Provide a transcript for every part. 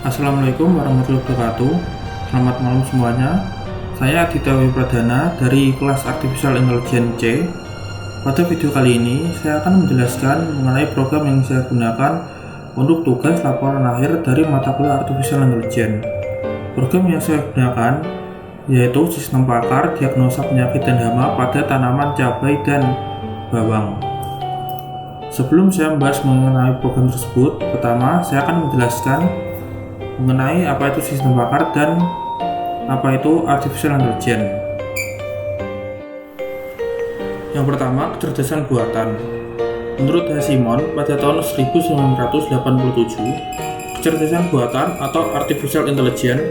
Assalamualaikum warahmatullahi wabarakatuh. Selamat malam semuanya. Saya Aditya Wipradana dari kelas Artificial Intelligence C. Pada video kali ini, saya akan menjelaskan mengenai program yang saya gunakan untuk tugas laporan akhir dari mata kuliah Artificial Intelligence. Program yang saya gunakan yaitu sistem pakar diagnosa penyakit dan hama pada tanaman cabai dan bawang. Sebelum saya membahas mengenai program tersebut, pertama saya akan menjelaskan mengenai apa itu sistem pakar dan apa itu artificial intelligence. Yang pertama, kecerdasan buatan. Menurut Simon, pada tahun 1987, kecerdasan buatan atau artificial intelligence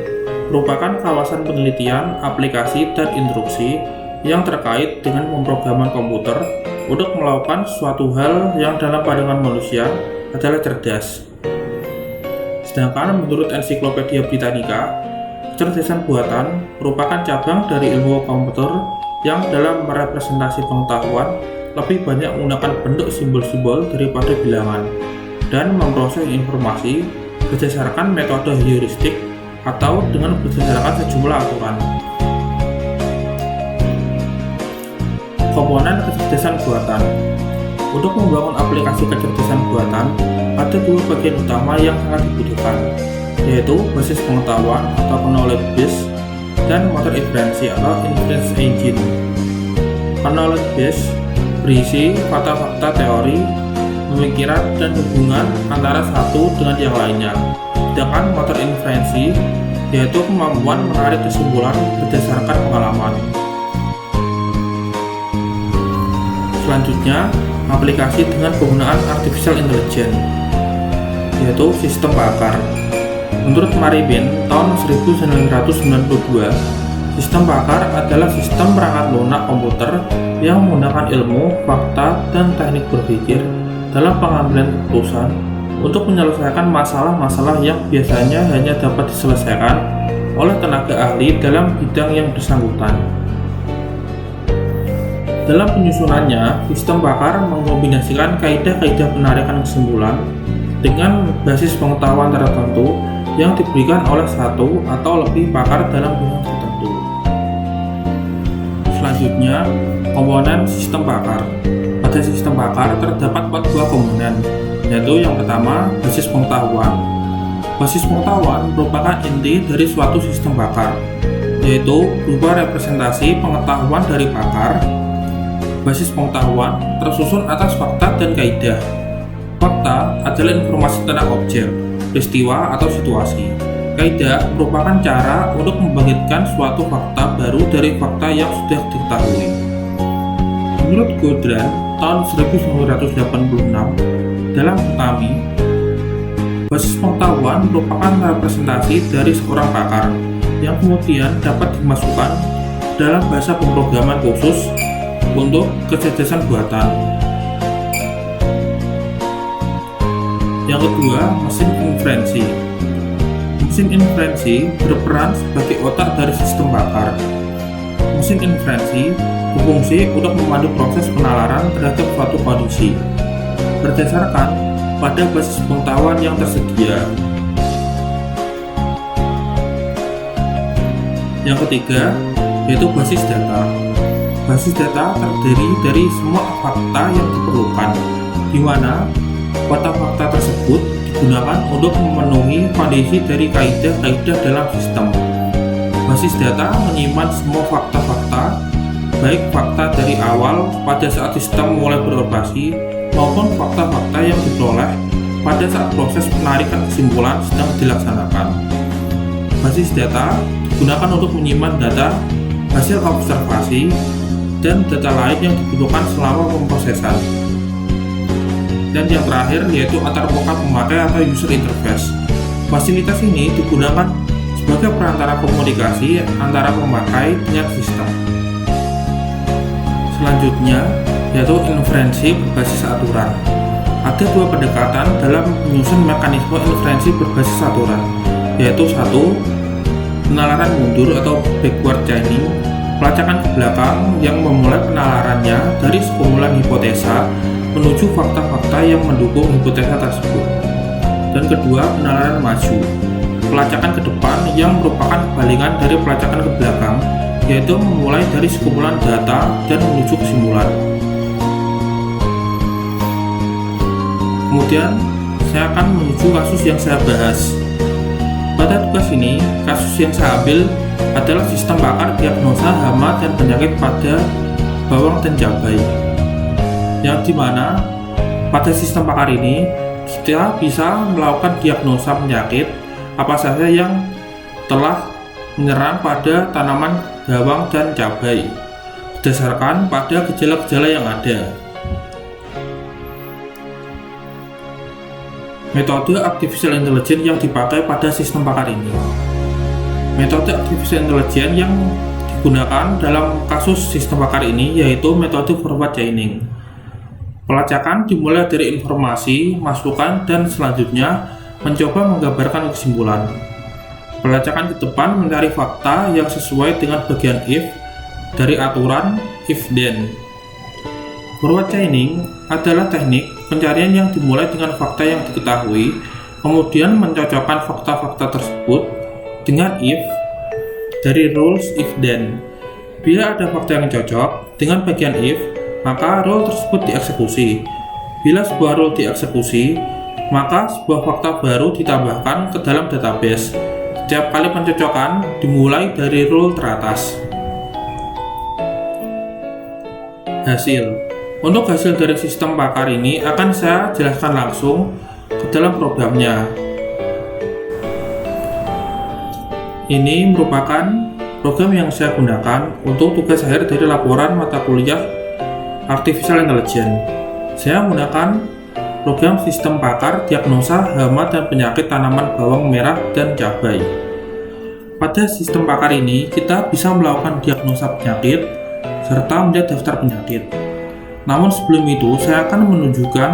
merupakan kawasan penelitian, aplikasi, dan instruksi yang terkait dengan pemrograman komputer untuk melakukan suatu hal yang dalam pandangan manusia adalah cerdas. Sedangkan menurut Ensiklopedia Britannica, kecerdasan buatan merupakan cabang dari ilmu komputer yang dalam merepresentasi pengetahuan lebih banyak menggunakan bentuk simbol-simbol daripada bilangan dan memproses informasi berdasarkan metode heuristik atau dengan berdasarkan sejumlah aturan. Komponen kecerdasan buatan. Untuk membangun aplikasi kecerdasan buatan, ada dua bagian utama yang sangat dibutuhkan, yaitu basis pengetahuan atau knowledge base dan motor inferensi atau inference engine. Knowledge base berisi fakta-fakta teori, pemikiran, dan hubungan antara satu dengan yang lainnya. Sedangkan motor inferensi yaitu kemampuan menarik kesimpulan berdasarkan pengalaman. Selanjutnya, aplikasi dengan penggunaan artificial intelligence, yaitu sistem pakar. Menurut Maribin tahun 1992, sistem pakar adalah sistem perangkat lunak komputer yang menggunakan ilmu, fakta, dan teknik berpikir dalam pengambilan keputusan untuk menyelesaikan masalah-masalah yang biasanya hanya dapat diselesaikan oleh tenaga ahli dalam bidang yang bersangkutan. Dalam penyusunannya, sistem pakar mengombinasikan kaidah-kaidah penarikan kesimpulan dengan basis pengetahuan tertentu yang diberikan oleh satu atau lebih pakar dalam bidang tertentu. Selanjutnya, komponen sistem pakar. Pada sistem pakar terdapat 4 komponen, yaitu yang pertama, basis pengetahuan. Basis pengetahuan merupakan inti dari suatu sistem pakar, yaitu berupa representasi pengetahuan dari pakar. Basis pengetahuan tersusun atas fakta dan kaidah. Fakta adalah informasi tentang objek, peristiwa, atau situasi. Kaidah merupakan cara untuk membangkitkan suatu fakta baru dari fakta yang sudah diketahui. Menurut Goddard tahun 1986, dalam kami, basis pengetahuan merupakan representasi dari seorang pakar yang kemudian dapat dimasukkan dalam bahasa pemrograman khusus untuk kecerdasan buatan. Yang kedua, mesin inferensi. Mesin inferensi berperan sebagai otak dari sistem pakar. Mesin inferensi berfungsi untuk memandu proses penalaran terhadap suatu kondisi berdasarkan pada basis pengetahuan yang tersedia. Yang ketiga, yaitu basis data. Basis data terdiri dari semua fakta yang diperlukan, di mana fakta-fakta tersebut digunakan untuk memenuhi kondisi dari kaidah-kaidah dalam sistem. Basis data menyimpan semua fakta-fakta, baik fakta dari awal pada saat sistem mulai beroperasi, maupun fakta-fakta yang diperoleh pada saat proses penarikan kesimpulan sedang dilaksanakan. Basis data digunakan untuk menyimpan data, hasil observasi, dan data lain yang dibutuhkan selama pemrosesan. Dan yang terakhir yaitu antarmuka pemakai atau user interface. Fasilitas ini digunakan sebagai perantara komunikasi antara pemakai dengan sistem. Selanjutnya yaitu inferensi berbasis aturan. Ada 2 pendekatan dalam menyusun mekanisme inferensi berbasis aturan, yaitu 1. Penalaran mundur atau backward chaining, pelacakan ke belakang yang memulai penalarannya dari sekumpulan hipotesa menuju fakta-fakta yang mendukung hipotesa tersebut. Dan kedua, penalaran maju. pelacakan ke depan yang merupakan kebalikan dari pelacakan ke belakang, yaitu memulai dari sekumpulan data dan menuju kesimpulan. Kemudian saya akan menuju kasus yang saya bahas. Pada tugas ini, kasus yang saya ambil adalah sistem bakar diagnosa hama dan penyakit pada bawang dan cabai, yang dimana pada sistem bakar ini kita bisa melakukan diagnosa penyakit apa saja yang telah menyerang pada tanaman bawang dan cabai berdasarkan pada gejala-gejala yang ada. Metode artificial intelligence yang dipakai pada sistem bakar ini. Metode artificial intelligence yang digunakan dalam kasus sistem bakar ini yaitu metode forward chaining. Pelacakan dimulai dari informasi, masukan, dan selanjutnya mencoba menggambarkan kesimpulan. Pelacakan ke depan mencari fakta yang sesuai dengan bagian if dari aturan if then. Forward chaining adalah teknik pencarian yang dimulai dengan fakta yang diketahui, kemudian mencocokkan fakta-fakta tersebut dengan if dari rules if then. Bila ada fakta yang cocok dengan bagian if, maka rule tersebut dieksekusi. Bila sebuah rule dieksekusi, maka sebuah fakta baru ditambahkan ke dalam database. Setiap kali pencocokan dimulai dari rule teratas. Hasil. Untuk hasil dari sistem bakar ini akan saya jelaskan langsung ke dalam programnya. Ini merupakan program yang saya gunakan untuk tugas akhir dari laporan mata kuliah Artificial Intelligence. Saya menggunakan program sistem bakar diagnosa hama dan penyakit tanaman bawang merah dan cabai. Pada sistem bakar ini kita bisa melakukan diagnosa penyakit serta melihat daftar penyakit. Namun sebelum itu, saya akan menunjukkan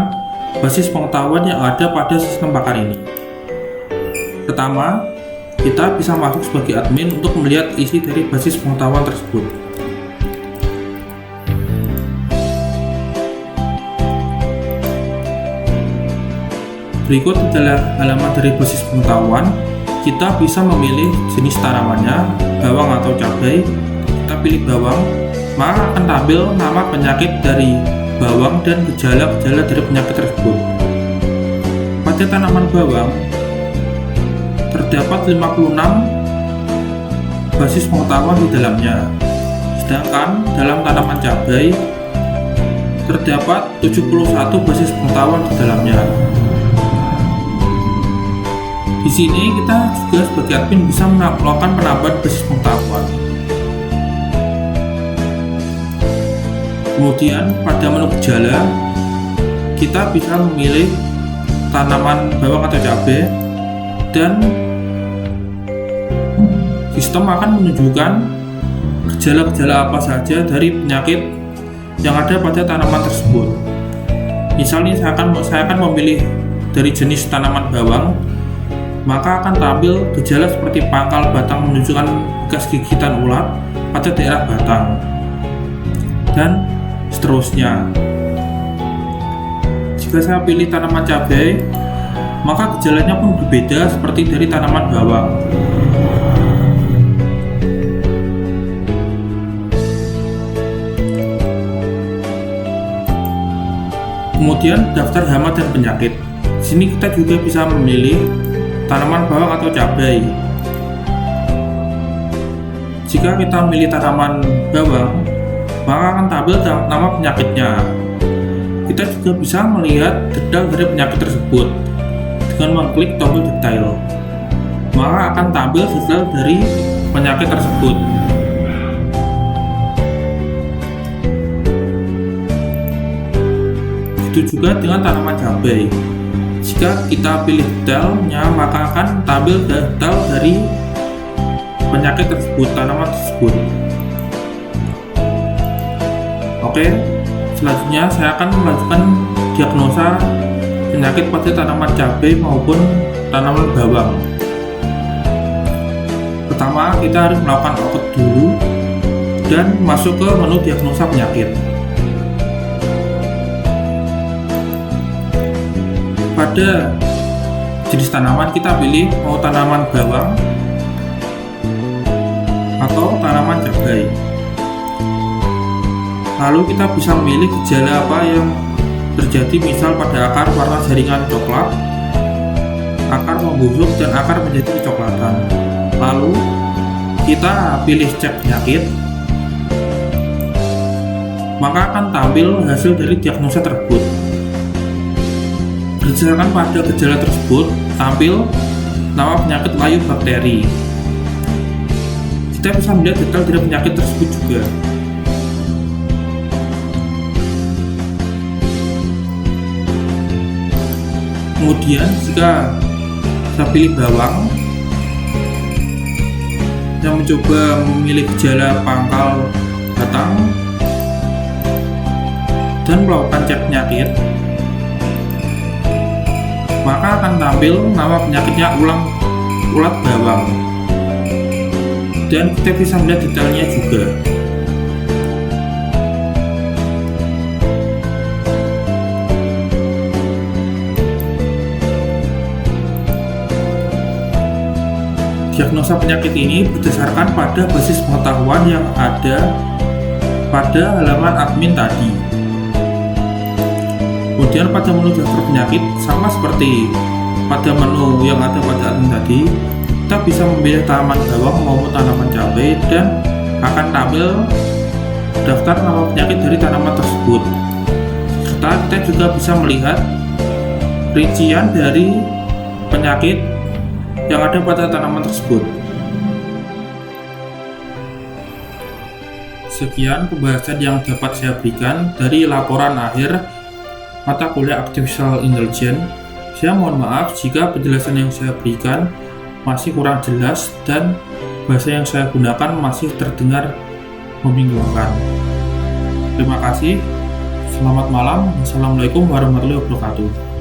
basis pengetahuan yang ada pada sistem bakar ini. Pertama, kita bisa masuk sebagai admin untuk melihat isi dari basis pengetahuan tersebut. Berikut adalah halaman dari basis pengetahuan. Kita bisa memilih jenis tanamannya, bawang atau cabai. Kita pilih bawang, maka akan tampil nama penyakit dari bawang dan gejala-gejala dari penyakit tersebut. Pada tanaman bawang, terdapat 56 basis pengetahuan di dalamnya. Sedangkan dalam tanaman cabai, terdapat 71 basis pengetahuan di dalamnya. Di sini kita juga sebagai admin bisa melakukan penambahan basis pengetahuan. Kemudian pada menu gejala, kita bisa memilih tanaman bawang atau cabai dan sistem akan menunjukkan gejala-gejala apa saja dari penyakit yang ada pada tanaman tersebut. Misalnya saya akan memilih dari jenis tanaman bawang, maka akan tampil gejala seperti pangkal batang menunjukkan bekas gigitan ulat pada daerah batang dan seterusnya. Jika saya pilih tanaman cabai, maka gejalanya pun berbeda seperti dari tanaman bawang. Kemudian daftar hama dan penyakit. Di sini kita juga bisa memilih tanaman bawang atau cabai. Jika kita memilih tanaman bawang, maka akan tampil nama penyakitnya. Kita juga bisa melihat detail dari penyakit tersebut dengan mengklik tombol detail, maka akan tampil detail dari penyakit tersebut. Begitu juga dengan tanaman cabai. Jika kita pilih detailnya, maka akan tampil detail dari penyakit tersebut, tanaman tersebut. Oke, selanjutnya saya akan melanjutkan diagnosa penyakit pada tanaman cabai maupun tanaman bawang. Pertama, kita harus melakukan output dulu dan masuk ke menu diagnosa penyakit. Pada jenis tanaman kita pilih mau tanaman bawang atau tanaman cabai. Lalu kita bisa memilih gejala apa yang terjadi, misal pada akar warna jaringan coklat, akar membusuk, dan akar menjadi kecoklatan. Lalu kita pilih cek penyakit, maka akan tampil hasil dari diagnosa tersebut. Berdasarkan pada gejala tersebut, tampil nama penyakit layu bakteri. Kita bisa melihat detail dari penyakit tersebut juga. Kemudian jika saya pilih bawang yang mencoba memilih gejala pangkal batang dan melakukan cek penyakit, maka akan tampil nama penyakitnya ulat bawang, dan kita bisa melihat detailnya juga. Diagnosa penyakit ini berdasarkan pada basis pengetahuan yang ada pada halaman admin tadi. Kemudian pada menu daftar penyakit, sama seperti pada menu yang ada pada admin tadi, kita bisa memilih tanaman bawang maupun tanaman cabai dan akan tampil daftar nama penyakit dari tanaman tersebut. Serta kita juga bisa melihat rincian dari penyakit yang ada pada tanaman tersebut. Sekian pembahasan yang dapat saya berikan dari laporan akhir mata kuliah Artificial Intelligence. Saya mohon maaf jika penjelasan yang saya berikan masih kurang jelas dan bahasa yang saya gunakan masih terdengar membingungkan. Terima kasih. Selamat malam. Wassalamualaikum warahmatullahi wabarakatuh.